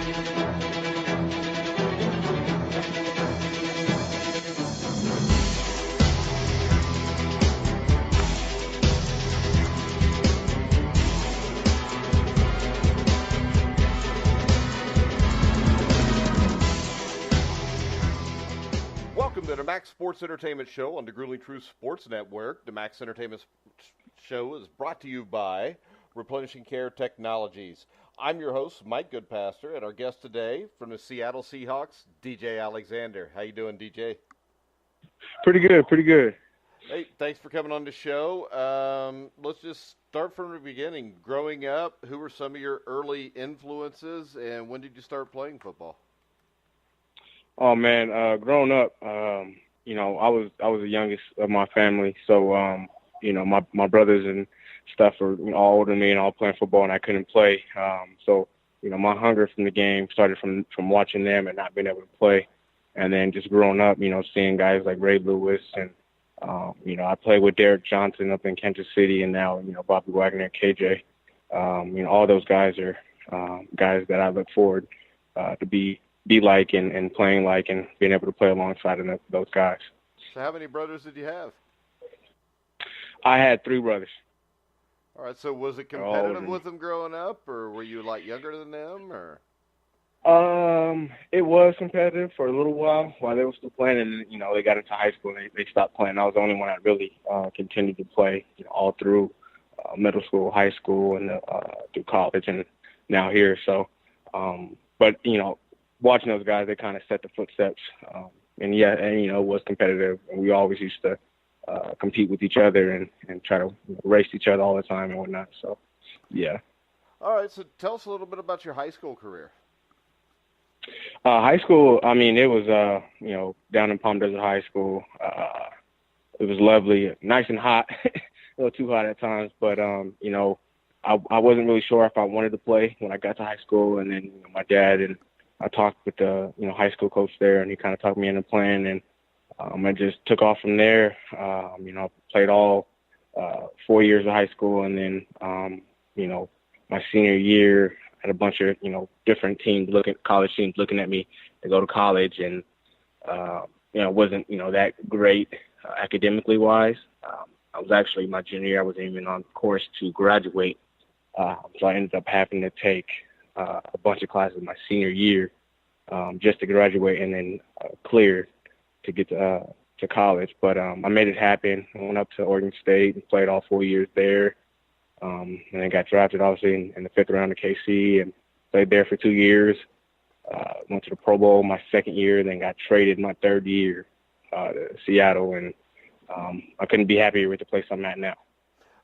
Welcome to the Maxx Sports Entertainment Show on the Grueling Truth Sports Network. The Maxx Entertainment Show is brought to you by Replenishing Care Technologies. I'm your host, Mike Goodpaster, and our guest today from the Seattle Seahawks, D.J.Alexander. How you doing, DJ? Pretty good. Hey, thanks for coming on the show. Let's just start from the beginning. Growing up, who were some of your early influences, and when did you start playing football? Oh man, growing up, I was the youngest of my family, so my brothers and stuff were all older than me and all playing football, and I couldn't play. So my hunger from the game started from watching them and not being able to play, and then just growing up, seeing guys like Ray Lewis and I played with Derek Johnson up in Kansas City, and now Bobby Wagner and KJ. All those guys are guys that I look forward to be like and playing like and being able to play alongside of those guys. So how many brothers did you have? I had 3 brothers. All right, so was it competitive with them growing up, or were you younger than them, or? It was competitive for a little while they were still playing, and they got into high school and they stopped playing. I was the only one that really continued to play all through middle school, high school, and through college, and now here. So, but watching those guys, they kind of set the footsteps. It was competitive. And we always used to compete with each other and try to race each other all the time and whatnot. So, yeah. All right, so tell us a little bit about your high school career. High school, it was, down in Palm Desert High School. It was lovely, nice and hot, a little too hot at times. But, I wasn't really sure if I wanted to play when I got to high school. And then my dad and I talked with the high school coach there, and he kind of talked me into playing, and I just took off from there. Played all 4 years of high school, and then my senior year had a bunch of different teams college teams looking at me to go to college, and it wasn't that great academically wise. I was actually my junior year, I wasn't even on course to graduate, so I ended up having to take a bunch of classes my senior year just to graduate and then clear to get to college. But I made it happen. I went up to Oregon State and played all 4 years there, and then got drafted, obviously, in the 5th round of KC and played there for 2 years. Went to the Pro Bowl my second year, then got traded my 3rd year to Seattle, and I couldn't be happier with the place I'm at now.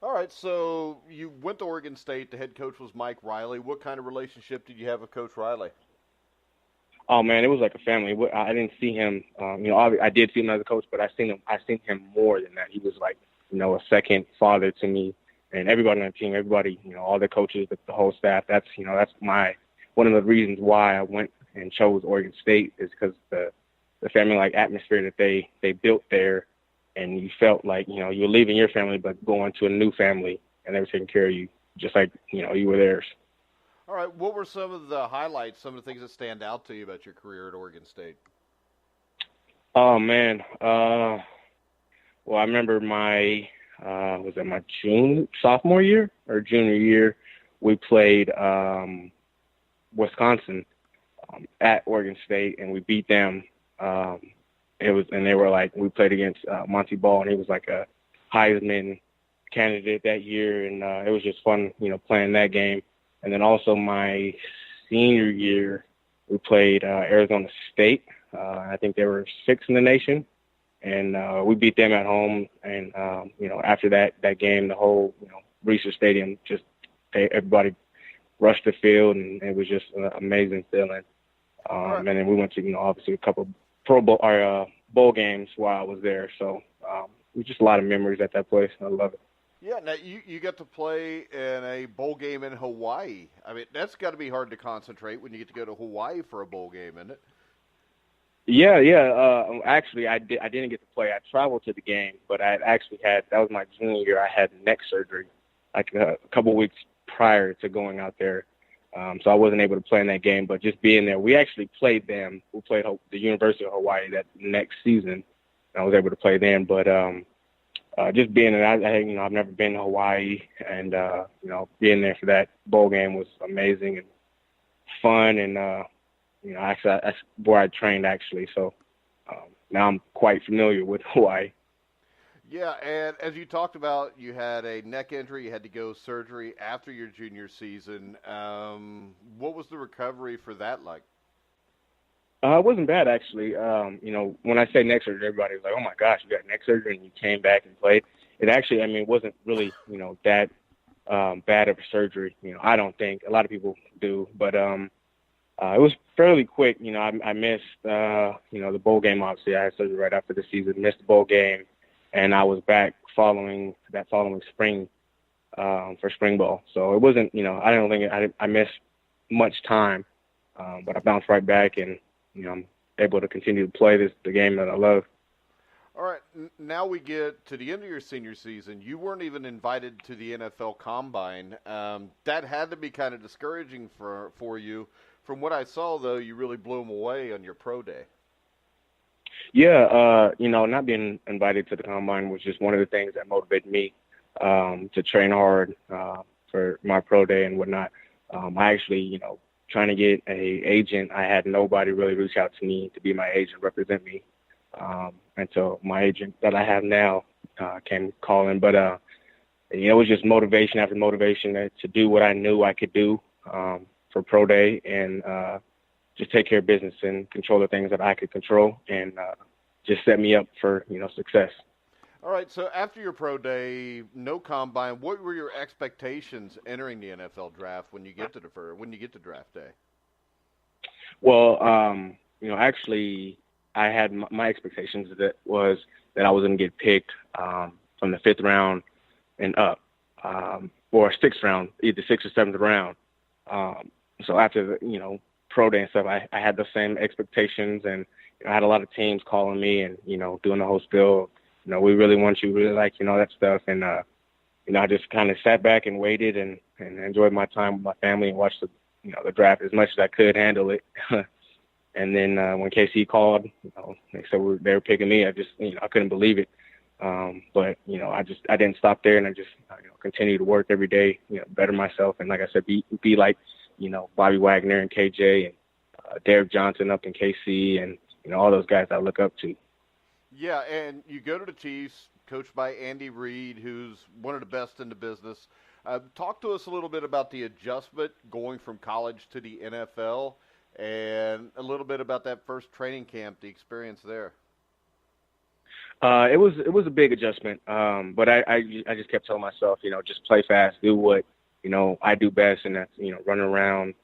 All right, so you went to Oregon State. The head coach was Mike Riley. What kind of relationship did you have with Coach Riley? Oh man, it was like a family. I didn't see him. I did see him as a coach, but I seen him more than that. He was like, a second father to me, and everybody on the team, everybody, all the coaches, the whole staff. That's one of the reasons why I went and chose Oregon State is because the family-like atmosphere that they built there. And you felt like, you were leaving your family, but going to a new family, and they were taking care of you, just like, you were theirs. All right. What were some of the highlights, some of the things that stand out to you about your career at Oregon State? Oh, man. Well, I remember my sophomore year or junior year, we played Wisconsin at Oregon State, and we beat them. They were we played against Monty Ball, and he was like a Heisman candidate that year, and it was just fun, playing that game. And then also my senior year, we played Arizona State. I think they were 6th in the nation, and we beat them at home. And after that game, the whole Research Stadium everybody rushed the field, and it was just an amazing feeling. And then we went to obviously a couple Pro Bowl or bowl games while I was there. So it was just a lot of memories at that place. I love it. Yeah, now you got to play in a bowl game in Hawaii. I mean, that's got to be hard to concentrate when you get to go to Hawaii for a bowl game, isn't it? Yeah. Actually, I didn't get to play. I traveled to the game, but I actually that was my junior year. I had neck surgery like a couple weeks prior to going out there. So I wasn't able to play in that game, but just being there, we actually played them. We played the University of Hawaii that next season. I was able to play them, but just being there, I've never been to Hawaii, and being there for that bowl game was amazing and fun, and actually that's where I trained actually. So now I'm quite familiar with Hawaii. Yeah, and as you talked about, you had a neck injury. You had to go surgery after your junior season. What was the recovery for that like? It wasn't bad, actually. When I say neck surgery, everybody's like, oh, my gosh, you got neck surgery and you came back and played. It actually, it wasn't really, that bad of a surgery. I don't think. A lot of people do. But it was fairly quick. I missed, the bowl game, obviously. I had surgery right after the season, missed the bowl game. And I was back following spring for spring ball. So it wasn't, I don't think I missed much time, but I bounced right back and, I'm able to continue to play the game that I love. All right, now we get to the end of your senior season. You weren't even invited to the NFL Combine. That had to be kind of discouraging for you. From what I saw, though, you really blew them away on your pro day. Yeah, not being invited to the Combine was just one of the things that motivated me to train hard for my pro day and whatnot. I actually, trying to get a agent, I had nobody really reach out to me to be my agent, represent me. And so my agent that I have now came calling, but it was just motivation after motivation to do what I knew I could do for pro day and just take care of business and control the things that I could control and just set me up for, success. All right, so after your pro day, no combine, what were your expectations entering the NFL draft when you get to draft day? Well, actually, I had my expectations that I was going to get picked from the 5th round and up, or 6th round, either 6th or 7th round. So after the, pro day and stuff, I had the same expectations, and I had a lot of teams calling me and, doing the whole spiel. We really want you, really like, that stuff. And, I just kind of sat back and waited and enjoyed my time with my family and watched the draft as much as I could handle it. And then when KC called, they said they were picking me. I just, I couldn't believe it. But, I didn't stop there, and I just, continue to work every day, better myself. And like I said, be like, Bobby Wagner and KJ and Derek Johnson up in KC and, all those guys I look up to. Yeah, and you go to the Chiefs, coached by Andy Reid, who's one of the best in the business. Talk to us a little bit about the adjustment going from college to the NFL and a little bit about that first training camp, the experience there. It was a big adjustment, but I just kept telling myself, just play fast, do what, I do best, and that's, running around,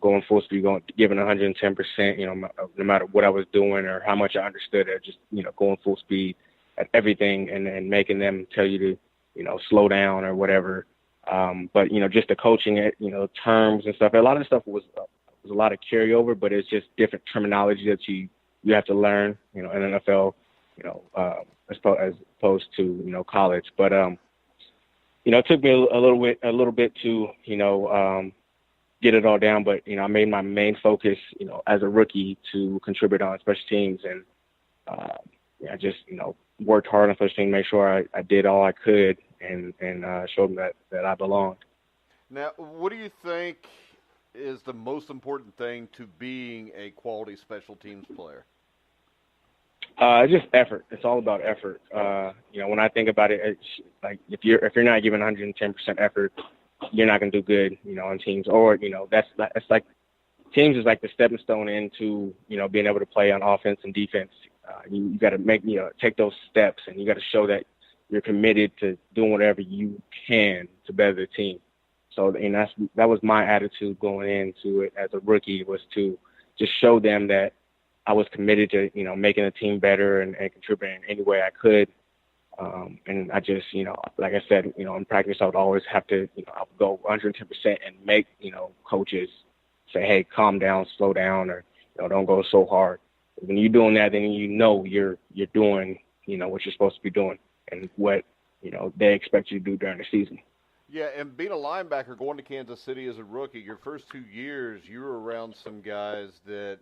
going full speed, giving 110%, no matter what I was doing or how much I understood it, just, going full speed at everything and making them tell you to, slow down or whatever. But, just the coaching it, terms and stuff, a lot of the stuff was a lot of carryover, but it's just different terminology that you have to learn, in NFL, as opposed to, college. But, it took me a little bit to, get it all down, but I made my main focus, as a rookie to contribute on special teams, and I just worked hard on special teams, made sure I did all I could, and showed them that I belonged. Now, what do you think is the most important thing to being a quality special teams player? Just effort. It's all about effort. When I think about it, it's like if you're not giving 110% effort, you're not going to do good, on teams. Or, that's like teams is like the stepping stone into, being able to play on offense and defense. You got to take those steps, and you got to show that you're committed to doing whatever you can to better the team. So, that was my attitude going into it as a rookie, was to just show them that I was committed to, making the team better and contributing any way I could. And I just, like I said, in practice, I would always have to, I would go 110% and make, coaches say, hey, calm down, slow down, or, don't go so hard. When you're doing that, then you're doing, what you're supposed to be doing and what, they expect you to do during the season. Yeah, and being a linebacker going to Kansas City as a rookie, your first 2 years, you were around some guys that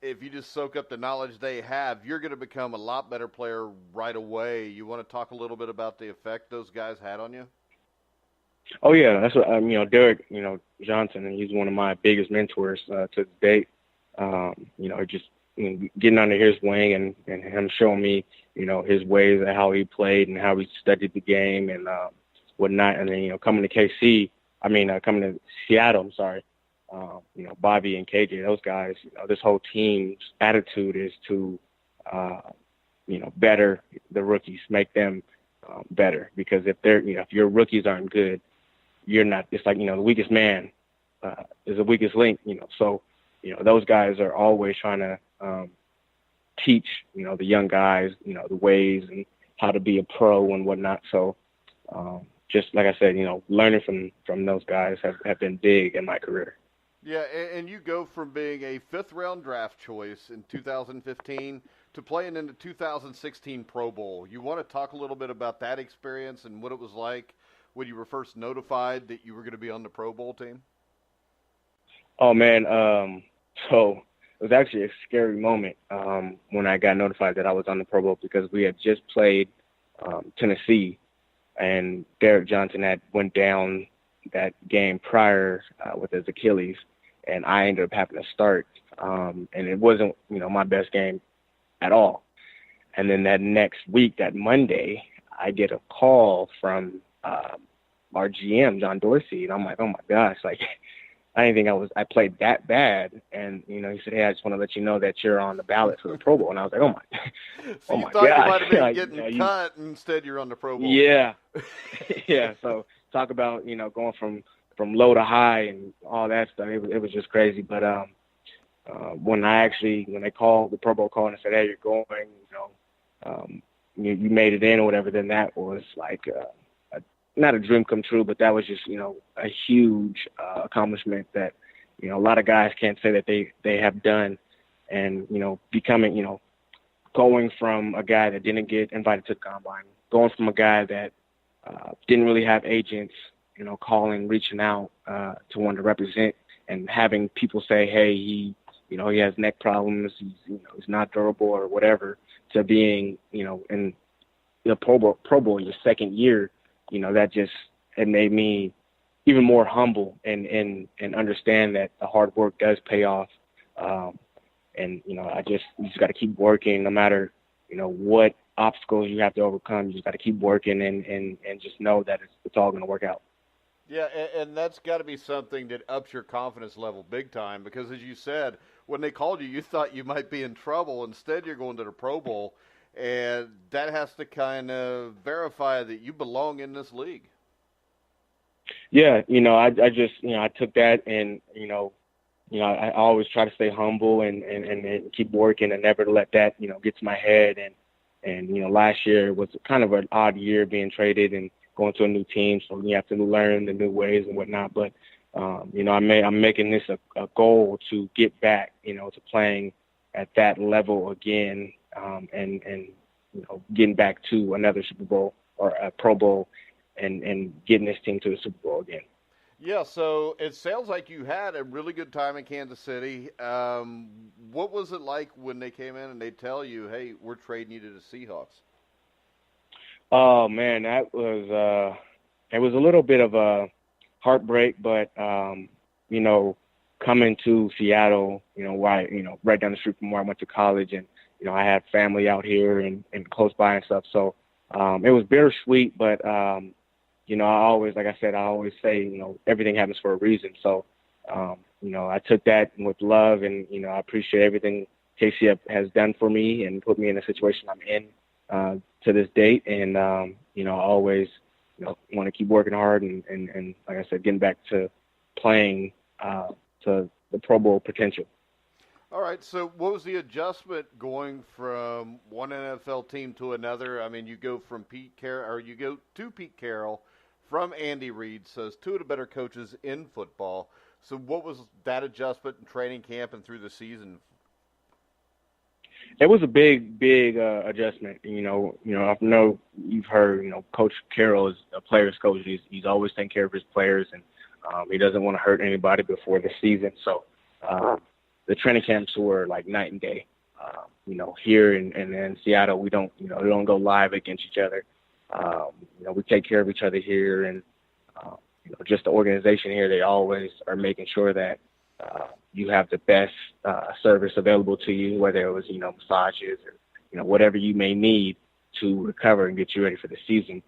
if you just soak up the knowledge they have, you're going to become a lot better player right away. You want to talk a little bit about the effect those guys had on you? Oh yeah, that's what Derek, Johnson, and he's one of my biggest mentors to this date. Just getting under his wing and him showing me, his ways and how he played and how he studied the game and whatnot. And then coming to coming to Seattle. I'm sorry. Bobby and KJ, those guys. This whole team's attitude is to, better the rookies, make them better. Because if your rookies aren't good, you're not. It's like the weakest man is the weakest link. So those guys are always trying to teach the young guys the ways and how to be a pro and whatnot. So just like I said, learning from those guys have been big in my career. Yeah, and you go from being a fifth-round draft choice in 2015 to playing in the 2016 Pro Bowl. You want to talk a little bit about that experience and what it was like when you were first notified that you were going to be on the Pro Bowl team? Oh, man. So it was actually a scary moment when I got notified that I was on the Pro Bowl because we had just played Tennessee, and Derek Johnson had went down that game prior with his Achilles, and I ended up having to start. And it wasn't, my best game at all. And then that next week, that Monday, I get a call from our GM, John Dorsey, and I'm like, oh my gosh, like I didn't think I played that bad. And, he said, hey, I just want to let you know that you're on the ballot for the Pro Bowl. And I was like, So oh you my thought gosh. you might have been Like, getting cut, and instead you're on the Pro Bowl. Yeah. Yeah. So talk about, going from low to high and all that stuff. It was just crazy. But when they called, the Pro Bowl called and said, hey, you're going, you made it in or whatever, then that was like not a dream come true, but that was just, a huge accomplishment that, a lot of guys can't say that they have done. And, becoming, going from a guy that didn't get invited to the combine, going from a guy that didn't really have agents, calling, reaching out to want to represent, and having people say, hey, he has neck problems, he's not durable or whatever, to being, in the Pro Bowl your second year, it made me even more humble and understand that the hard work does pay off. And, you just got to keep working no matter, what obstacles you have to overcome. You just got to keep working and just know that it's all going to work out. Yeah, and that's got to be something that ups your confidence level big time because, as you said, when they called you, you thought you might be in trouble. Instead, you're going to the Pro Bowl, and that has to kind of verify that you belong in this league. Yeah, I just, I took that and, I always try to stay humble and keep working and never let that, get to my head. And last year was kind of an odd year being traded and going to a new team. So you have to learn the new ways and whatnot. But, I'm making this a goal to get back, to playing at that level again and getting back to another Super Bowl or a Pro Bowl and getting this team to the Super Bowl again. Yeah, so it sounds like you had a really good time in Kansas City. What was it like when they came in and they tell you, hey, we're trading you to the Seahawks? Oh, man, that was it was a little bit of a heartbreak, but, coming to Seattle, right down the street from where I went to college, and, I had family out here and close by and stuff. So it was bittersweet, but, I always, like I said, I always say, everything happens for a reason. So, I took that with love, and, I appreciate everything KC has done for me and put me in the situation I'm in to this date. And, I always, want to keep working hard and, like I said, getting back to playing to the Pro Bowl potential. All right, so what was the adjustment going from one NFL team to another? I mean, you go to Pete Carroll from Andy Reid, so it's two of the better coaches in football. So what was that adjustment in training camp and through the season? It was a big adjustment. I know you've heard. Coach Carroll is a player's coach. He's always taking care of his players, and he doesn't want to hurt anybody before the season. So the training camps were like night and day. Here in Seattle, we don't go live against each other. We take care of each other here, and just the organization here, they always are making sure that you have the best service available to you, whether it was, massages or, whatever you may need to recover and get you ready for the season.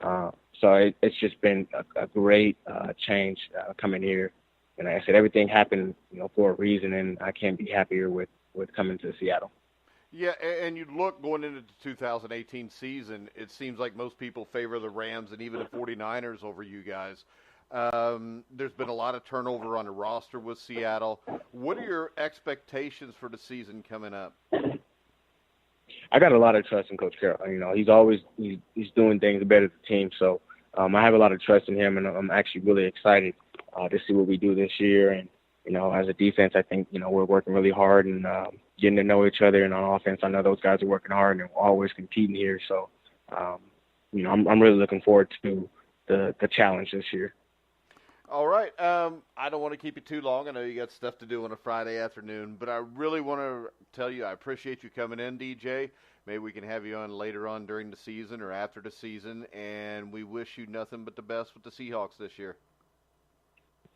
So it's just been a great change coming here. And like I said, everything happened, for a reason, and I can't be happier with coming to Seattle. Yeah, and you look going into the 2018 season, it seems like most people favor the Rams and even the 49ers over you guys. There's been a lot of turnover on the roster with Seattle. What are your expectations for the season coming up? I got a lot of trust in Coach Carroll. He's doing things to better the team. So I have a lot of trust in him, and I'm actually really excited to see what we do this year. And, as a defense, I think, we're working really hard and getting to know each other. And on offense, I know those guys are working hard and we're always competing here. So, I'm really looking forward to the challenge this year. All right. I don't want to keep you too long. I know you got stuff to do on a Friday afternoon, but I really want to tell you I appreciate you coming in, DJ. Maybe we can have you on later on during the season or after the season, and we wish you nothing but the best with the Seahawks this year.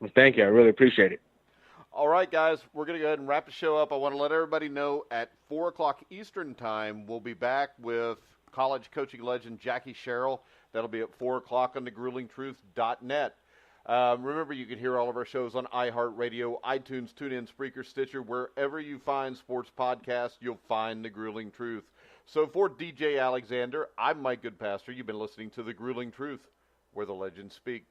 Well, thank you. I really appreciate it. All right, guys, we're going to go ahead and wrap the show up. I want to let everybody know at 4 o'clock Eastern time, we'll be back with college coaching legend Jackie Sherrill. That'll be at 4 o'clock on thegruelingtruth.net. Remember, you can hear all of our shows on iHeartRadio, iTunes, TuneIn, Spreaker, Stitcher. Wherever you find sports podcasts, you'll find The Grueling Truth. So for DJ Alexander, I'm Mike Goodpaster. You've been listening to The Grueling Truth, where the legends speak.